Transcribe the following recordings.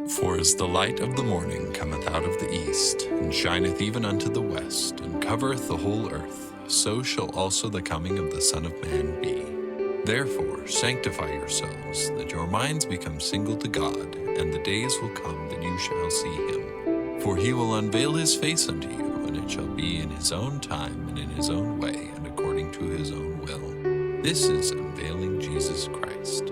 For as the light of the morning cometh out of the east, and shineth even unto the west, and covereth the whole earth, so shall also the coming of the Son of Man be. Therefore sanctify yourselves, that your minds become single to God, and the days will come that you shall see him. For he will unveil his face unto you, and it shall be in his own time, and in his own way, and according to his own will. This is unveiling Jesus Christ.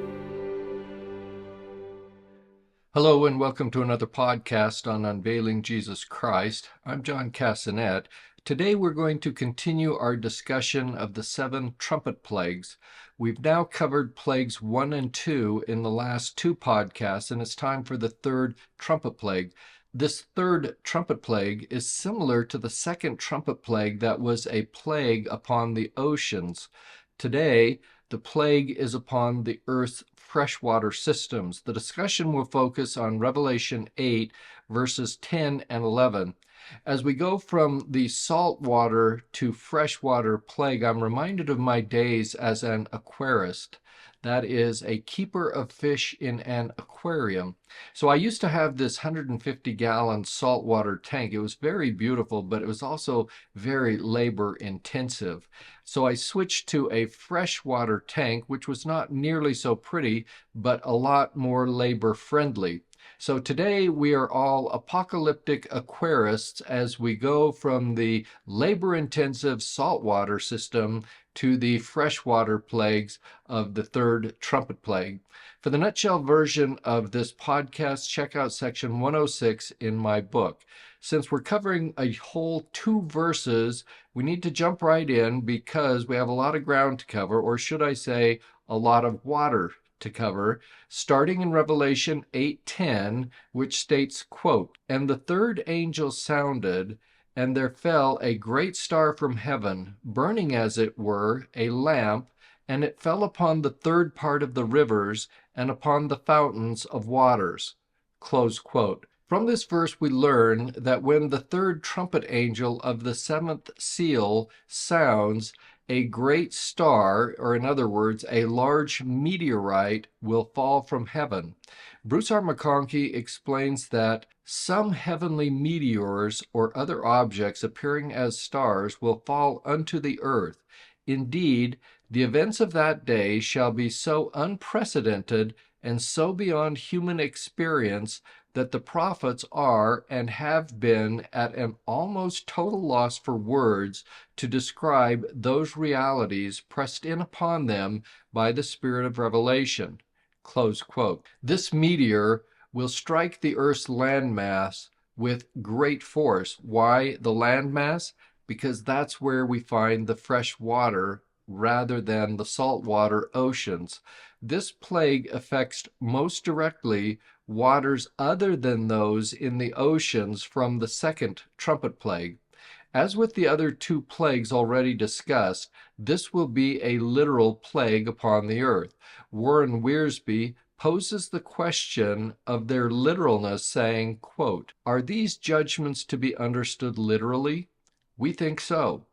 Hello and welcome to another podcast on Unveiling Jesus Christ. I'm John Cassanet. Today we're going to continue our discussion of the 7 trumpet plagues. We've now covered plagues 1 and 2 in the last 2 podcasts, and it's time for the 3rd trumpet plague. This 3rd trumpet plague is similar to the 2nd trumpet plague that was a plague upon the oceans. Today, the plague is upon the earth's freshwater systems. The discussion will focus on Revelation 8, verses 10 and 11. As we go from the saltwater to freshwater plague, I'm reminded of my days as an aquarist. That is, a keeper of fish in an aquarium. So I used to have this 150-gallon saltwater tank. It was very beautiful, but it was also very labor intensive. So I switched to a freshwater tank, which was not nearly so pretty, but a lot more labor friendly. So today we are all apocalyptic aquarists as we go from the labor-intensive saltwater system to the freshwater plagues of the 3rd trumpet plague. For the nutshell version of this podcast, check out section 106 in my book. Since we're covering a whole 2 verses, we need to jump right in because we have a lot of ground to cover, or should I say, a lot of water to cover, starting in Revelation 8:10, which states, quote, "And the 3rd angel sounded, and there fell a great star from heaven, burning as it were a lamp, and it fell upon the 3rd part of the rivers and upon the fountains of waters." Close quote. From this verse we learn that when the 3rd trumpet angel of the 7th seal sounds, a great star, or in other words, a large meteorite, will fall from heaven. Bruce R. McConkie explains that some heavenly meteors or other objects appearing as stars will fall unto the earth. Indeed, the events of that day shall be so unprecedented and so beyond human experience that the prophets are and have been at an almost total loss for words to describe those realities pressed in upon them by the Spirit of revelation. Close quote. This meteor will strike the Earth's landmass with great force. Why the landmass? Because that's where we find the fresh water rather than the saltwater oceans. This plague affects most directly waters other than those in the oceans from the 2nd trumpet plague. As with the other 2 plagues already discussed, this will be a literal plague upon the earth. Warren Wiersbe poses the question of their literalness, saying, quote, "Are these judgments to be understood literally? We think so.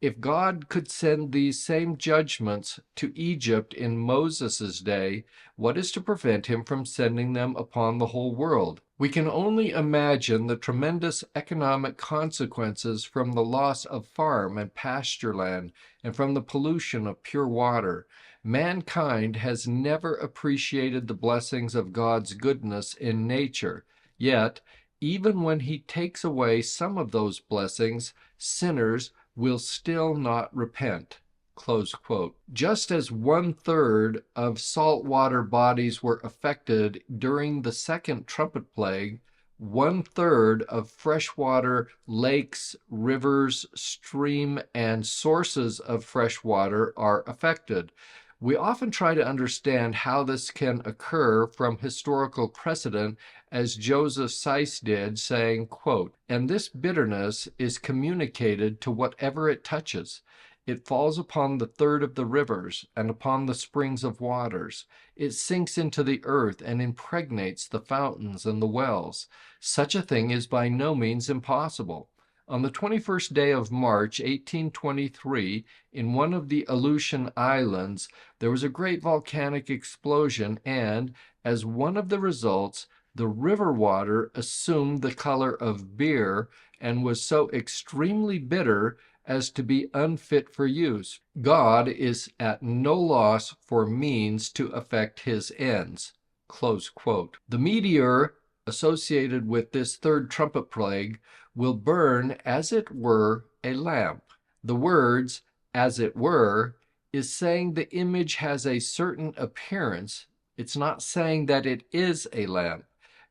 If God could send these same judgments to Egypt in Moses' day, what is to prevent him from sending them upon the whole world? We can only imagine the tremendous economic consequences from the loss of farm and pasture land and from the pollution of pure water. Mankind has never appreciated the blessings of God's goodness in nature. Yet, even when he takes away some of those blessings, sinners will still not repent." Close quote. Just as 1/3 of saltwater bodies were affected during the 2nd trumpet plague, 1/3 of freshwater lakes, rivers, stream, and sources of fresh water are affected. We often try to understand how this can occur from historical precedent, as Joseph Seiss did, saying, quote, "And this bitterness is communicated to whatever it touches. It falls upon the 3rd of the rivers and upon the springs of waters. It sinks into the earth and impregnates the fountains and the wells. Such a thing is by no means impossible. On the 21st day of March, 1823, in one of the Aleutian Islands, there was a great volcanic explosion, and, as one of the results, The river water assumed the color of beer and was so extremely bitter as to be unfit for use. God is at no loss for means to effect his ends." Close quote. The meteor associated with this third trumpet plague will burn, as it were, a lamp. The words, "as it were," is saying the image has a certain appearance. It's not saying that it is a lamp.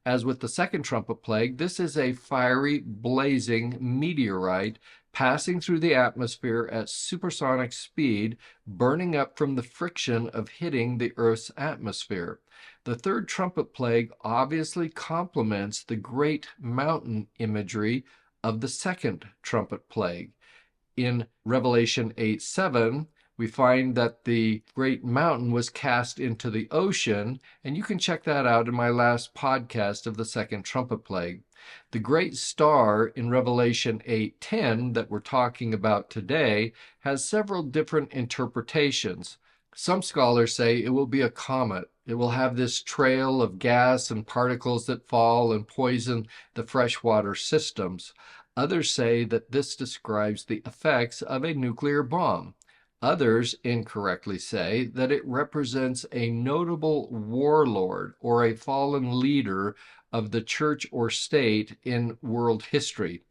As with the second trumpet plague, this is a fiery, blazing meteorite passing through the atmosphere at supersonic speed, burning up from the friction of hitting the Earth's atmosphere. The third trumpet plague obviously complements the great mountain imagery of the second trumpet plague. In Revelation 8:7, we find that the great mountain was cast into the ocean, and you can check that out in my last podcast of the second trumpet plague. The great star in Revelation 8:10 that we're talking about today has several different interpretations. Some scholars say it will be a comet. It will have this trail of gas and particles that fall and poison the freshwater systems. Others say that this describes the effects of a nuclear bomb. Others incorrectly say that it represents a notable warlord or a fallen leader of the church or state in world history.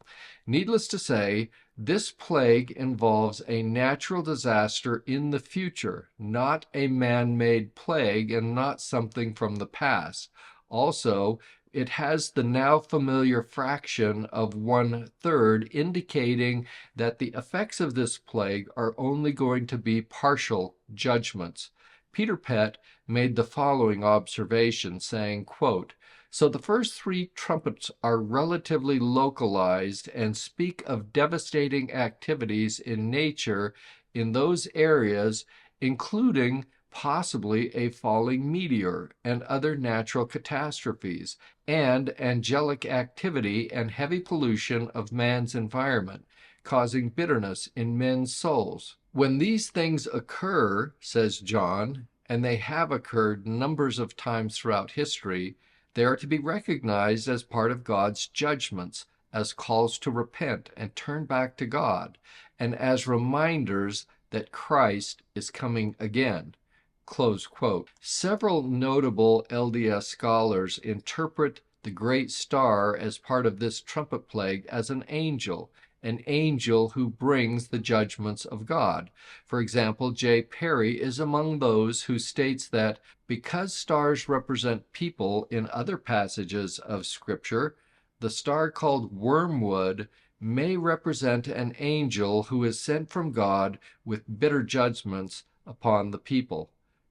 Needless to say, this plague involves a natural disaster in the future, not a man-made plague and not something from the past. Also, it has the now familiar fraction of 1/3, indicating that the effects of this plague are only going to be partial judgments. Peter Pett made the following observation, saying, quote, "So the first three trumpets are relatively localized and speak of devastating activities in nature in those areas, including possibly a falling meteor and other natural catastrophes, and angelic activity and heavy pollution of man's environment, causing bitterness in men's souls. When these things occur," says John, "and they have occurred numbers of times throughout history, they are to be recognized as part of God's judgments, as calls to repent and turn back to God, and as reminders that Christ is coming again." Close quote. Several notable LDS scholars interpret the great star as part of this trumpet plague as an angel who brings the judgments of God. For example, J. Perry is among those who states that because stars represent people in other passages of Scripture, the star called wormwood may represent an angel who is sent from God with bitter judgments upon the people.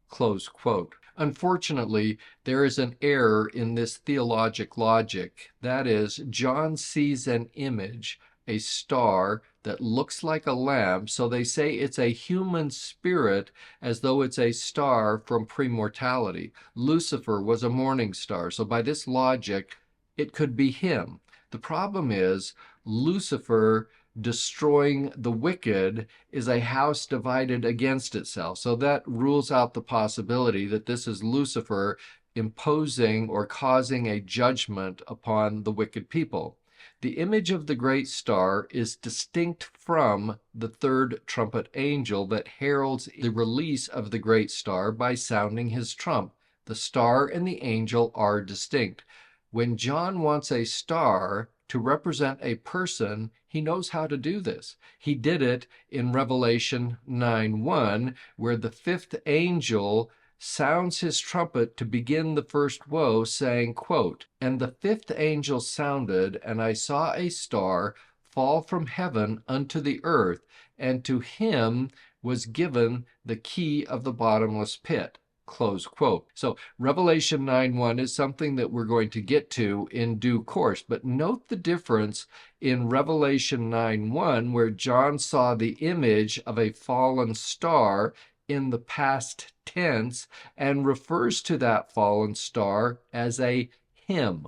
Close quote. Unfortunately, there is an error in this theologic logic. That is, John sees an image, a star that looks like a lamp, so they say it's a human spirit as though it's a star from premortality. Lucifer was a morning star, so by this logic, it could be him. The problem is, Lucifer destroying the wicked is a house divided against itself. So that rules out the possibility that this is Lucifer imposing or causing a judgment upon the wicked people. The image of the great star is distinct from the third trumpet angel that heralds the release of the great star by sounding his trump. The star and the angel are distinct. When John wants a star to represent a person, he knows how to do this. He did it in Revelation 9:1, where the fifth angel sounds his trumpet to begin the first woe, saying, quote, "And the fifth angel sounded, and I saw a star fall from heaven unto the earth, and to him was given the key of the bottomless pit." Close quote. So Revelation 9:1 is something that we're going to get to in due course. But note the difference in Revelation 9:1, where John saw the image of a fallen star in the past tense and refers to that fallen star as a him.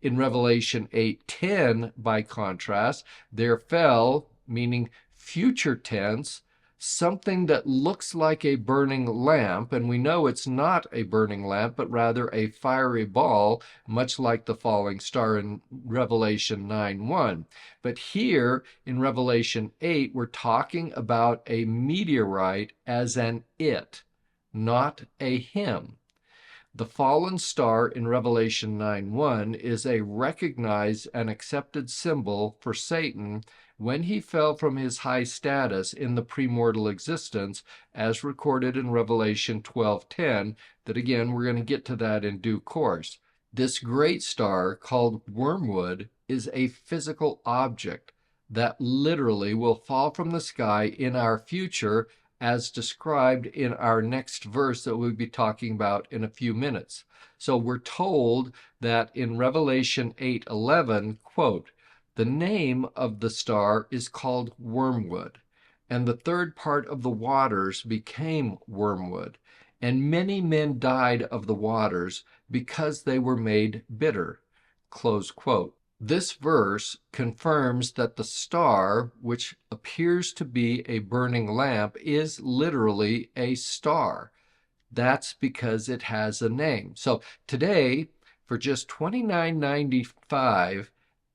In Revelation 8:10, by contrast, there fell, meaning future tense, something that looks like a burning lamp, and we know it's not a burning lamp, but rather a fiery ball, much like the falling star in Revelation 9:1. But here in Revelation 8, we're talking about a meteorite as an it, not a him. The fallen star in Revelation 9:1 is a recognized and accepted symbol for Satan when he fell from his high status in the premortal existence, as recorded in Revelation 12:10, that again, we're going to get to that in due course. This great star, called wormwood, is a physical object that literally will fall from the sky in our future, as described in our next verse that we'll be talking about in a few minutes. So we're told that in Revelation 8:11, quote, "The name of the star is called wormwood, and the third part of the waters became wormwood, and many men died of the waters because they were made bitter." Close quote. This verse confirms that the star, which appears to be a burning lamp, is literally a star. That's because it has a name. So today, for just $29.95,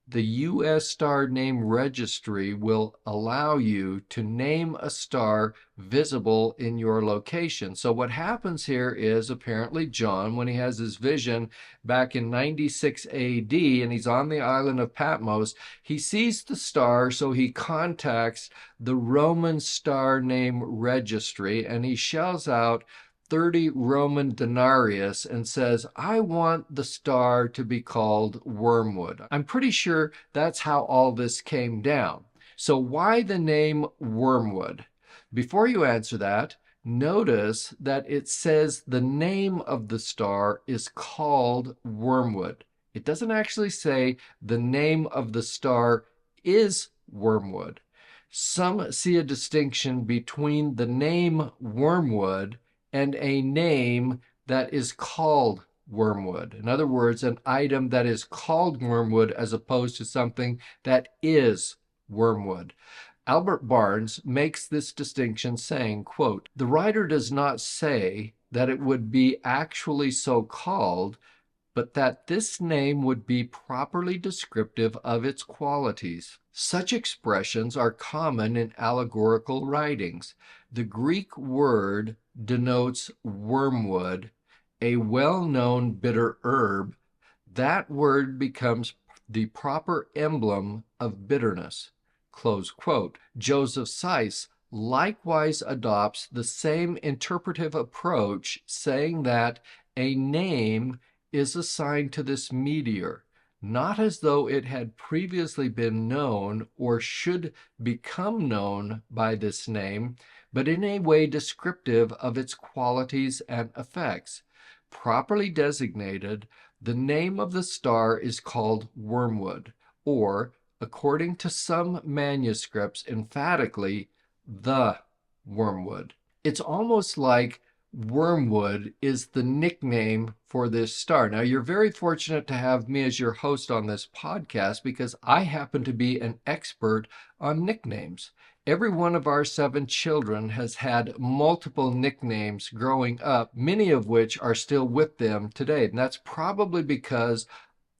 the U.S. Star Name Registry will allow you to name a star visible in your location. So what happens here is, apparently John, when he has his vision back in 96 AD and he's on the island of Patmos, he sees the star, so he contacts the Roman Star Name Registry and he shells out 30 Roman denarius and says, "I want the star to be called wormwood." I'm pretty sure that's how all this came down. So why the name wormwood? Before you answer that, notice that it says the name of the star is called wormwood. It doesn't actually say the name of the star is wormwood. Some see a distinction between the name wormwood and a name that is called wormwood. In other words, an item that is called wormwood as opposed to something that is wormwood. Albert Barnes makes this distinction saying, quote, "The writer does not say that it would be actually so called, but that this name would be properly descriptive of its qualities. Such expressions are common in allegorical writings. The Greek word denotes wormwood, a well-known bitter herb. That word becomes the proper emblem of bitterness." Close quote. Joseph Seiss likewise adopts the same interpretive approach, saying that a name is assigned to this meteor, not as though it had previously been known or should become known by this name, but in a way descriptive of its qualities and effects. Properly designated, the name of the star is called wormwood, or, according to some manuscripts, emphatically, the wormwood. It's almost like wormwood is the nickname for this star. Now, you're very fortunate to have me as your host on this podcast because I happen to be an expert on nicknames. Every one of our 7 children has had multiple nicknames growing up, many of which are still with them today. And that's probably because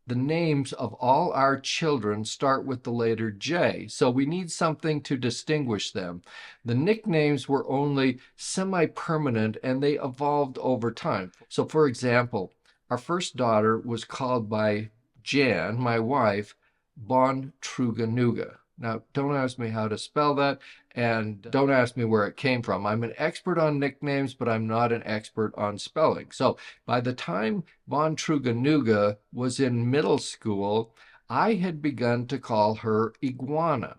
the names of all our children start with the letter J, so we need something to distinguish them. The nicknames were only semi-permanent and they evolved over time. So for example, our first daughter was called by Jan, my wife, Bon Truganuga. Now, don't ask me how to spell that, and don't ask me where it came from. I'm an expert on nicknames, but I'm not an expert on spelling. So by the time Bon Truganuga was in middle school, I had begun to call her Iguana.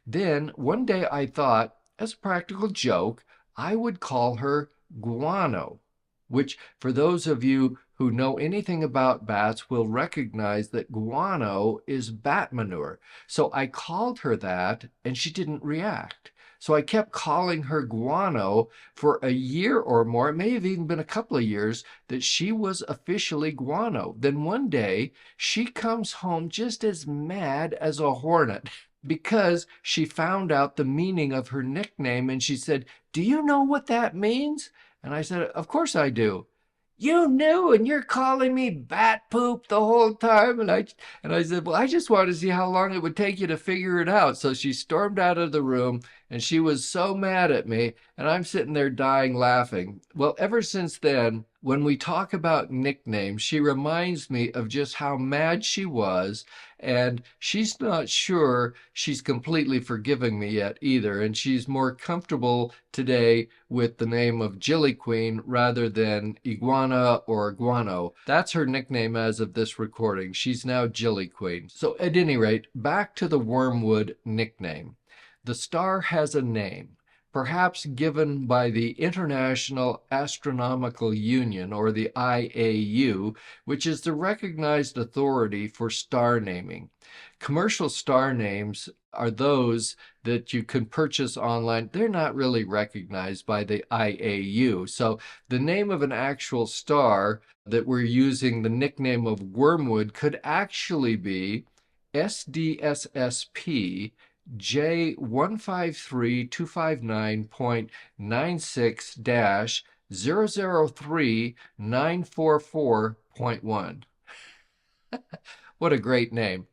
Then one day I thought, as a practical joke, I would call her Guano, which for those of you who know anything about bats will recognize that guano is bat manure. So I called her that and she didn't react. So I kept calling her Guano for a year or more. It may have even been a couple of years that she was officially Guano. Then one day she comes home just as mad as a hornet. because she found out the meaning of her nickname and she said, "Do you know what that means?" And I said, "Of course I do." "You knew, and you're calling me bat poop the whole time." And I said, "Well, I just wanted to see how long it would take you to figure it out." So she stormed out of the room and she was so mad at me, and I'm sitting there dying laughing. Well, ever since then, when we talk about nicknames, she reminds me of just how mad she was, and she's not sure she's completely forgiving me yet either, and she's more comfortable today with the name of Jilly Queen rather than Iguana or Iguano. That's her nickname as of this recording. She's now Jilly Queen. So at any rate, back to the wormwood nickname. The star has a name, perhaps given by the International Astronomical Union, or the IAU, which is the recognized authority for star naming. Commercial star names are those that you can purchase online. They're not really recognized by the IAU. So the name of an actual star that we're using the nickname of wormwood could actually be SDSSP J153259-003-944.1. What a great name.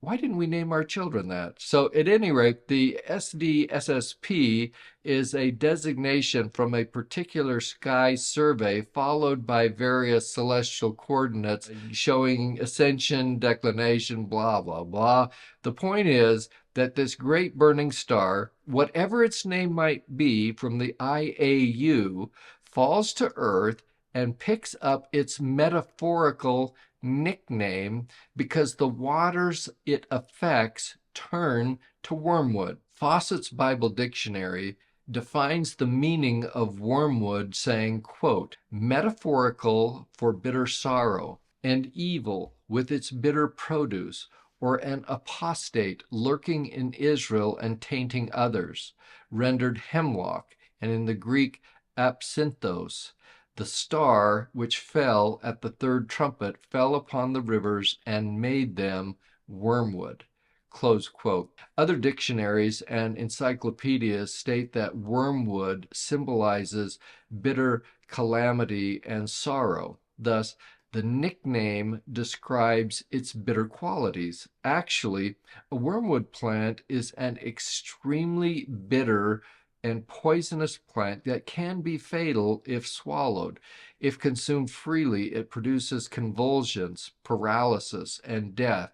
Why didn't we name our children that? So at any rate, the SDSSP is a designation from a particular sky survey followed by various celestial coordinates showing ascension, declination, blah, blah, blah. The point is that this great burning star, whatever its name might be from the IAU, falls to Earth and picks up its metaphorical nickname because the waters it affects turn to wormwood. Fawcett's Bible Dictionary defines the meaning of wormwood saying, quote, "metaphorical for bitter sorrow and evil with its bitter produce, or an apostate lurking in Israel and tainting others," rendered hemlock, and in the Greek absinthos. The star which fell at the third trumpet fell upon the rivers and made them wormwood. Close quote. Other dictionaries and encyclopedias state that wormwood symbolizes bitter calamity and sorrow. Thus, the nickname describes its bitter qualities. Actually, a wormwood plant is an extremely bitter and poisonous plant that can be fatal if swallowed. If consumed freely, it produces convulsions, paralysis, and death.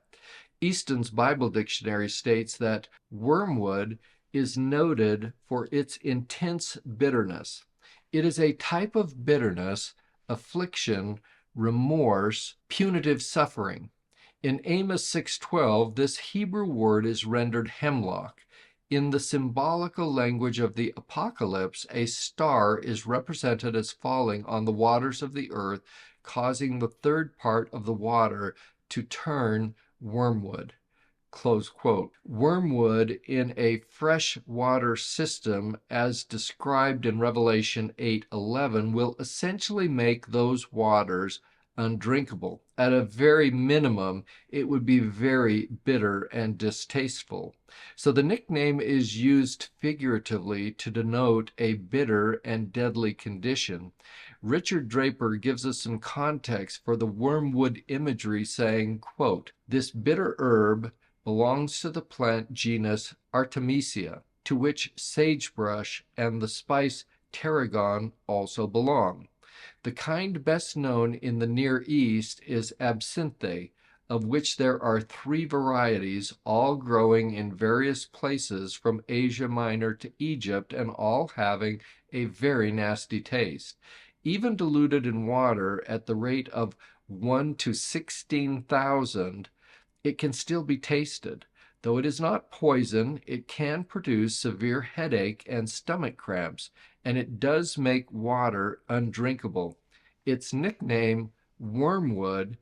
Easton's Bible Dictionary states that wormwood is noted for its intense bitterness. It is a type of bitterness, affliction, remorse, punitive suffering. In Amos 6:12, this Hebrew word is rendered hemlock. In the symbolical language of the Apocalypse, a star is represented as falling on the waters of the earth, causing the third part of the water to turn wormwood. Close quote. Wormwood in a freshwater system, as described in Revelation 8:11, will essentially make those waters undrinkable. At a very minimum, it would be very bitter and distasteful. So the nickname is used figuratively to denote a bitter and deadly condition. Richard Draper gives us some context for the wormwood imagery, saying, quote, "This bitter herb belongs to the plant genus Artemisia, to which sagebrush and the spice tarragon also belong. The kind best known in the Near East is absinthe, of which there are 3 varieties, all growing in various places from Asia Minor to Egypt, and all having a very nasty taste. Even diluted in water at the rate of 1 to 16,000, it can still be tasted. Though it is not poison, it can produce severe headache and stomach cramps, and it does make water undrinkable. Its nickname, wormwood,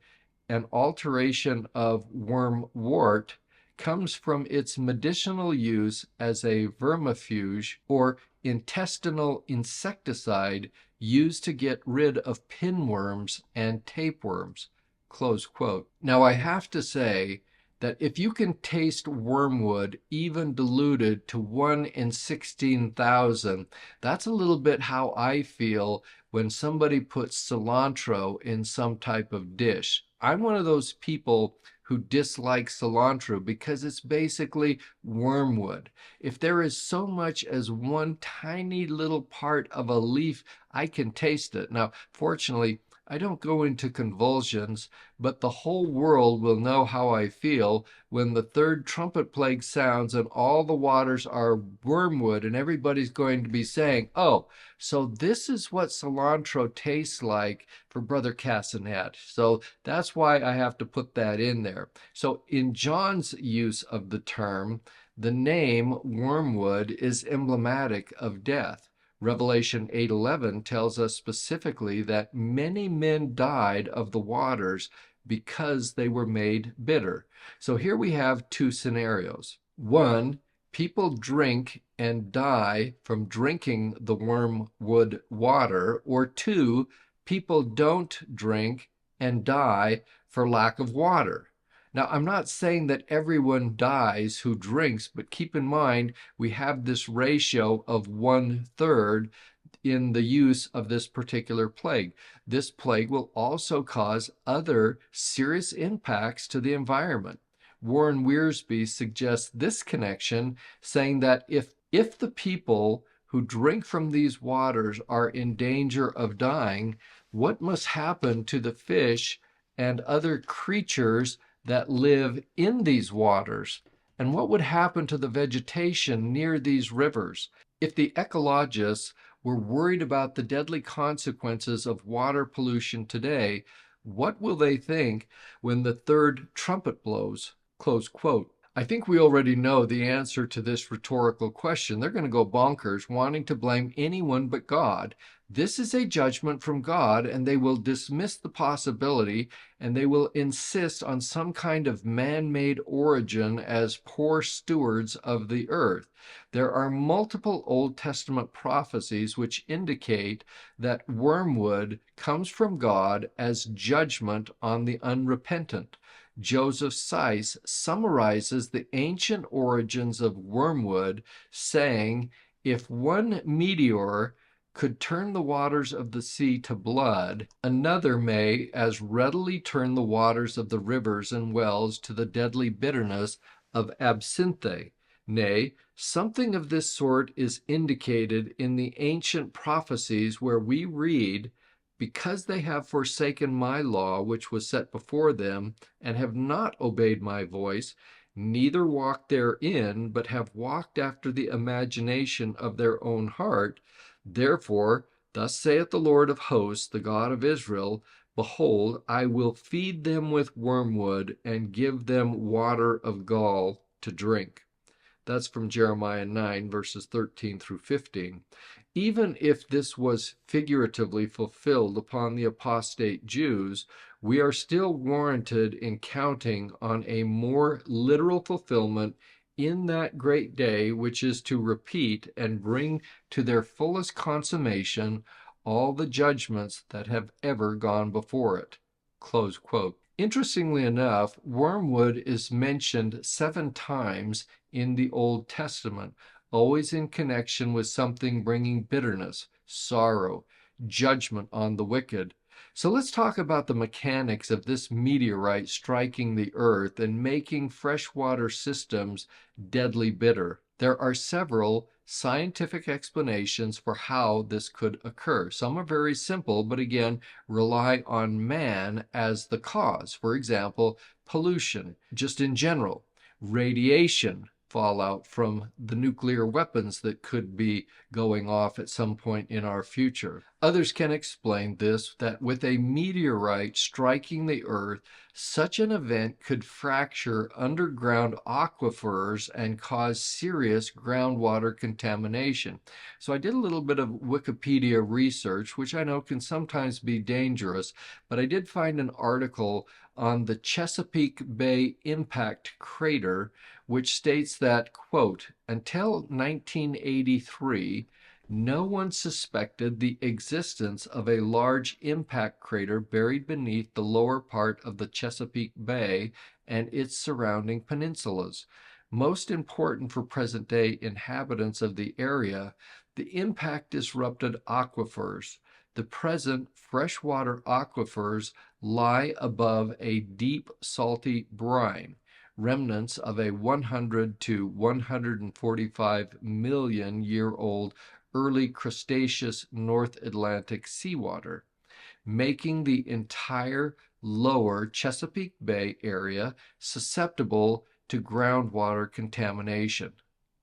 an alteration of wormwort, comes from its medicinal use as a vermifuge or intestinal insecticide used to get rid of pinworms and tapeworms." Close quote. Now, I have to say that if you can taste wormwood, even diluted to 1 in 16,000, that's a little bit how I feel when somebody puts cilantro in some type of dish. I'm one of those people who dislike cilantro because it's basically wormwood. If there is so much as one tiny little part of a leaf, I can taste it. Now, fortunately, I don't go into convulsions, but the whole world will know how I feel when the third trumpet plague sounds and all the waters are wormwood, and everybody's going to be saying, oh, so this is what cilantro tastes like for Brother Cassinet. So that's why I have to put that in there. So in John's use of the term, the name wormwood is emblematic of death. Revelation 8:11 tells us specifically that many men died of the waters because they were made bitter. So here we have two scenarios. One, people drink and die from drinking the wormwood water, or two, people don't drink and die for lack of water. Now, I'm not saying that everyone dies who drinks, but keep in mind we have this ratio of 1/3 in the use of this particular plague. This plague will also cause other serious impacts to the environment. Warren Wiersbe suggests this connection, saying that if the people who drink from these waters are in danger of dying, what must happen to the fish and other creatures that live in these waters? And what would happen to the vegetation near these rivers? If the ecologists were worried about the deadly consequences of water pollution today, what will they think when the third trumpet blows? Close quote. I think we already know the answer to this rhetorical question. They're going to go bonkers, wanting to blame anyone but God. This is a judgment from God, and they will dismiss the possibility, and they will insist on some kind of man-made origin as poor stewards of the earth. There are multiple Old Testament prophecies which indicate that wormwood comes from God as judgment on the unrepentant. Joseph Seiss summarizes the ancient origins of wormwood, saying, if one meteor could turn the waters of the sea to blood, another may as readily turn the waters of the rivers and wells to the deadly bitterness of absinthe. Nay, something of this sort is indicated in the ancient prophecies where we read, because they have forsaken my law, which was set before them, and have not obeyed my voice, neither walked therein, but have walked after the imagination of their own heart. Therefore, thus saith the Lord of hosts, the God of Israel, behold, I will feed them with wormwood, and give them water of gall to drink. That's from Jeremiah 9, verses 13 through 15. Even if this was figuratively fulfilled upon the apostate Jews, we are still warranted in counting on a more literal fulfillment in that great day, which is to repeat and bring to their fullest consummation all the judgments that have ever gone before it. Close quote. Interestingly enough, wormwood is mentioned 7 times in the Old Testament, always in connection with something bringing bitterness, sorrow, judgment on the wicked. So let's talk about the mechanics of this meteorite striking the earth and making freshwater systems deadly bitter. There are several scientific explanations for how this could occur. Some are very simple, but again, rely on man as the cause. For example, pollution, just in general, radiation, fallout from the nuclear weapons that could be going off at some point in our future. Others can explain this, that with a meteorite striking the earth, such an event could fracture underground aquifers and cause serious groundwater contamination. So I did a little bit of Wikipedia research, which I know can sometimes be dangerous, but I did find an article on the Chesapeake Bay impact crater, which states that, quote, until 1983, no one suspected the existence of a large impact crater buried beneath the lower part of the Chesapeake Bay and its surrounding peninsulas. Most important for present-day inhabitants of the area, the impact disrupted aquifers. The present freshwater aquifers lie above a deep salty brine, remnants of a 100 to 145 million year old early Cretaceous North Atlantic seawater, making the entire lower Chesapeake Bay area susceptible to groundwater contamination.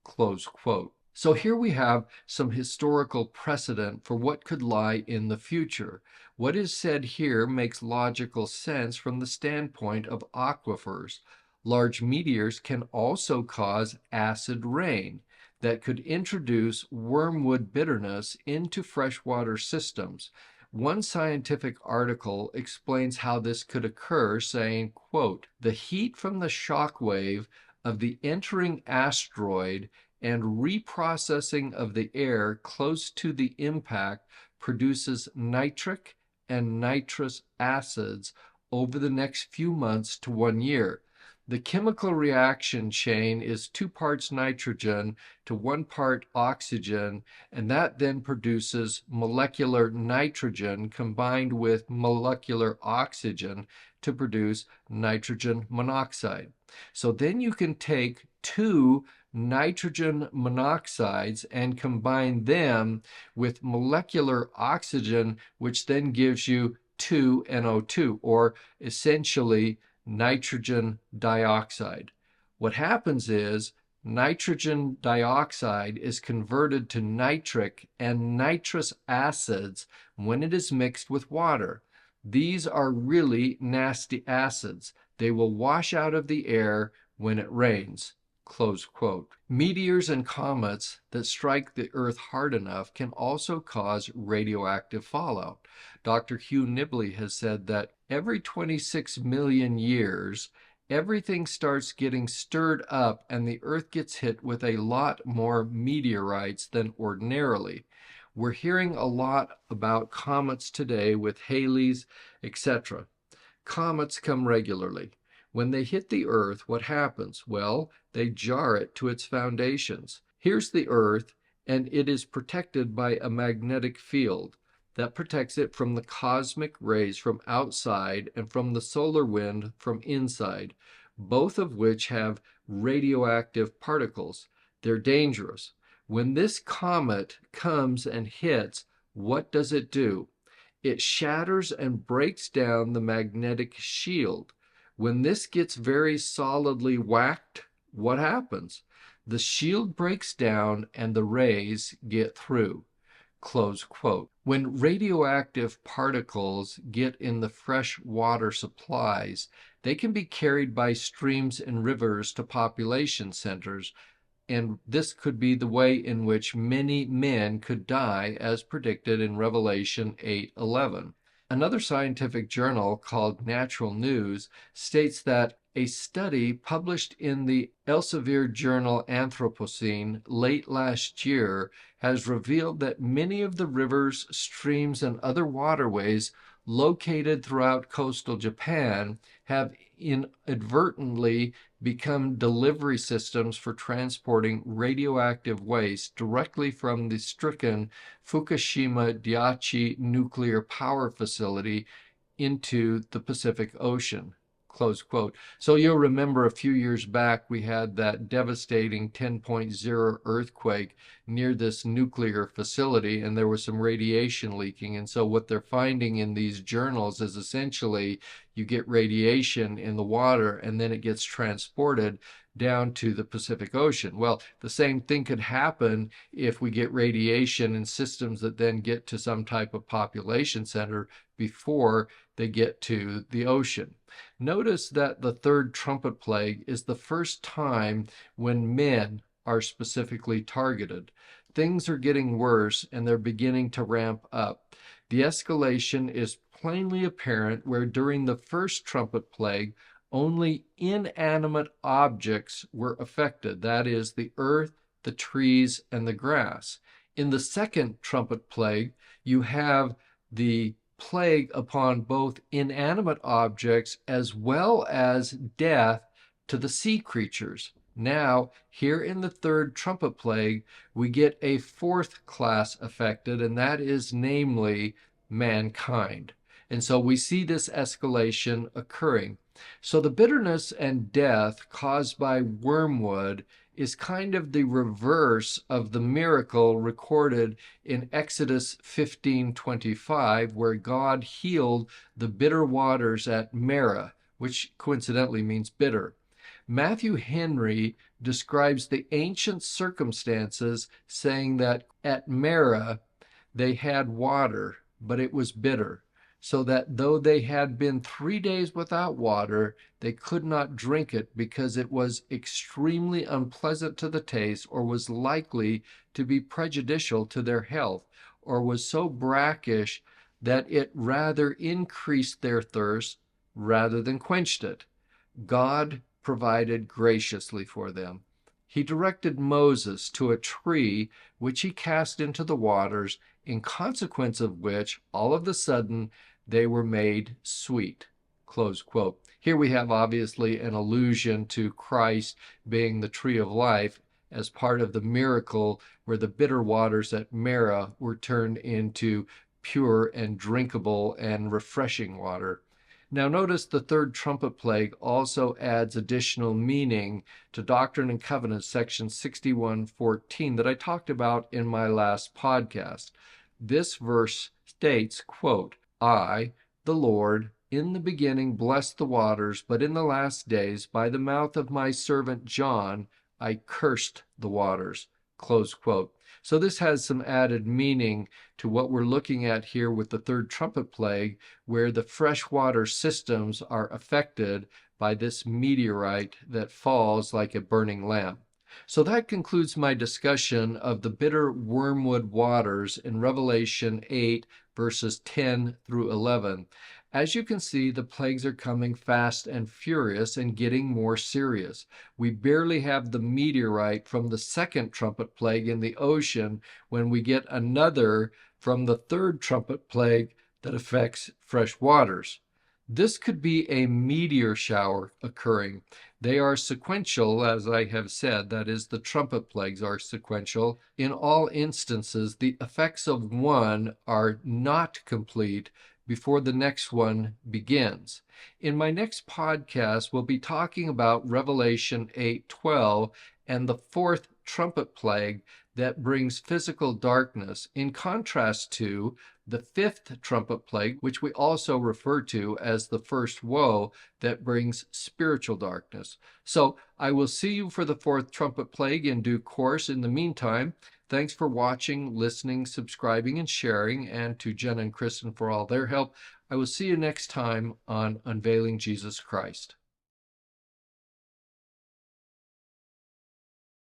Close quote. So here we have some historical precedent for what could lie in the future. What is said here makes logical sense from the standpoint of aquifers. Large meteors can also cause acid rain that could introduce wormwood bitterness into freshwater systems. One scientific article explains how this could occur, saying, quote, "The heat from the shock wave of the entering asteroid and reprocessing of the air close to the impact produces nitric and nitrous acids over the next few months to 1 year. The chemical reaction chain is 2 parts nitrogen to 1 part oxygen, and that then produces molecular nitrogen combined with molecular oxygen to produce nitrogen monoxide. So then you can take 2 nitrogen monoxides and combine them with molecular oxygen, which then gives you 2NO2, or essentially nitrogen dioxide. What happens is nitrogen dioxide is converted to nitric and nitrous acids when it is mixed with water. These are really nasty acids. They will wash out of the air when it rains." Close quote. Meteors and comets that strike the Earth hard enough can also cause radioactive fallout. Dr. Hugh Nibley has said that every 26 million years, everything starts getting stirred up and the Earth gets hit with a lot more meteorites than ordinarily. We're hearing a lot about comets today with Halley's, etc. Comets come regularly. When they hit the Earth, what happens? Well, they jar it to its foundations. Here's the Earth, and it is protected by a magnetic field that protects it from the cosmic rays from outside and from the solar wind from inside, both of which have radioactive particles. They're dangerous. When this comet comes and hits, what does it do? It shatters and breaks down the magnetic shield. When this gets very solidly whacked, what happens? The shield breaks down and the rays get through. Close quote. When radioactive particles get in the fresh water supplies, they can be carried by streams and rivers to population centers, and this could be the way in which many men could die, as predicted in Revelation 8:11. Another scientific journal called Natural News states that a study published in the Elsevier journal Anthropocene late last year has revealed that many of the rivers, streams, and other waterways located throughout coastal Japan have inadvertently become delivery systems for transporting radioactive waste directly from the stricken Fukushima Daiichi nuclear power facility into the Pacific Ocean. Close quote. So you'll remember a few years back we had that devastating 10.0 earthquake near this nuclear facility, and there was some radiation leaking. And so what they're finding in these journals is essentially you get radiation in the water and then it gets transported down to the Pacific Ocean. Well, the same thing could happen if we get radiation in systems that then get to some type of population center before they get to the ocean. Notice that the third trumpet plague is the first time when men are specifically targeted. Things are getting worse and they're beginning to ramp up. The escalation is plainly apparent where during the first trumpet plague, only inanimate objects were affected, that is, the earth, the trees, and the grass. In the second trumpet plague, you have the plague upon both inanimate objects as well as death to the sea creatures. Now, here in the third trumpet plague, we get a fourth class affected, and that is namely mankind. And so we see this escalation occurring. So the bitterness and death caused by wormwood is kind of the reverse of the miracle recorded in Exodus 15:25, where God healed the bitter waters at Marah, which coincidentally means bitter. Matthew Henry describes the ancient circumstances, saying that at Marah they had water, but it was bitter, so that though they had been 3 days without water, they could not drink it because it was extremely unpleasant to the taste, or was likely to be prejudicial to their health, or was so brackish that it rather increased their thirst rather than quenched it. God provided graciously for them. He directed Moses to a tree which he cast into the waters, in consequence of which, all of a sudden, they were made sweet. Close quote. Here we have obviously an allusion to Christ being the tree of life as part of the miracle where the bitter waters at Marah were turned into pure and drinkable and refreshing water. Now notice the third trumpet plague also adds additional meaning to Doctrine and Covenants section 61:14 that I talked about in my last podcast. This verse states, quote, I, the Lord, in the beginning blessed the waters, but in the last days, by the mouth of my servant John, I cursed the waters. Close quote. So this has some added meaning to what we're looking at here with the third trumpet plague, where the freshwater systems are affected by this meteorite that falls like a burning lamp. So that concludes my discussion of the bitter wormwood waters in Revelation 8, verses 10 through 11. As you can see, the plagues are coming fast and furious and getting more serious. We barely have the meteorite from the second trumpet plague in the ocean when we get another from the third trumpet plague that affects fresh waters. This could be a meteor shower occurring. They are sequential, as I have said, that is, the trumpet plagues are sequential. In all instances, the effects of one are not complete before the next one begins. In my next podcast, we'll be talking about Revelation 8:12 and the fourth trumpet plague that brings physical darkness, in contrast to the fifth trumpet plague, which we also refer to as the first woe, that brings spiritual darkness. So I will see you for the fourth trumpet plague in due course. In the meantime, thanks for watching, listening, subscribing, and sharing, and to Jen and Kristen for all their help. I will see you next time on Unveiling Jesus Christ.